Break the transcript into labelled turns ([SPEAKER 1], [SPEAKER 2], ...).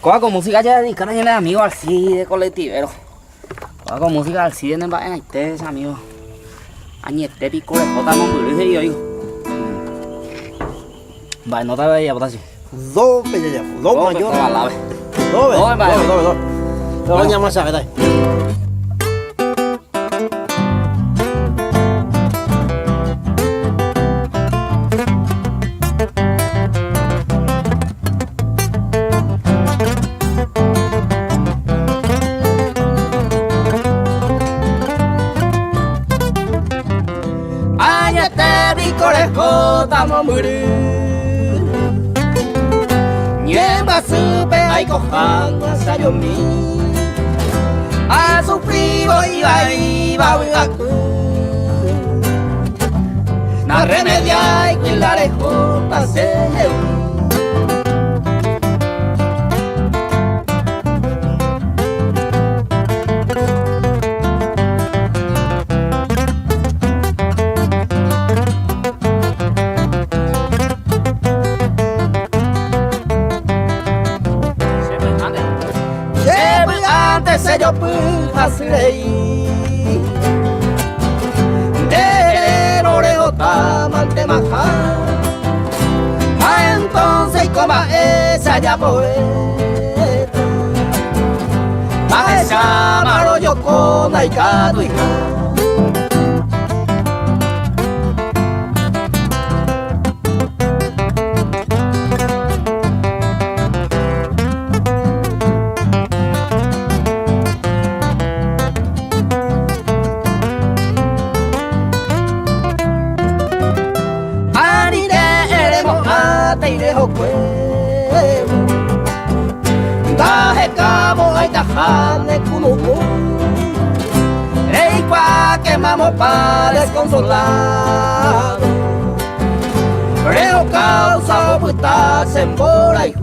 [SPEAKER 1] Con música ya dedican a llenar amigos así de colectivero. Con música así de nemba en este amigo. Anh este pico de jota mong bự thế rồi. Bài nó ta đây à, bác sĩ.
[SPEAKER 2] Dô bây giờ dô mà vô. Dô về. Dô bài. Dô. Dô nhắm mắt sao đây.
[SPEAKER 1] Estamos Nieva supe ay cojando a sayomi a sufrido iba na remedia y que la dejó paseo. Yo hacerei de oreo tamante maja entonces coma esa ya poeta a esa maro yo con aicado y Jane kunuku Rey pa quemamos para desconsolar Reo causa oputa sembora y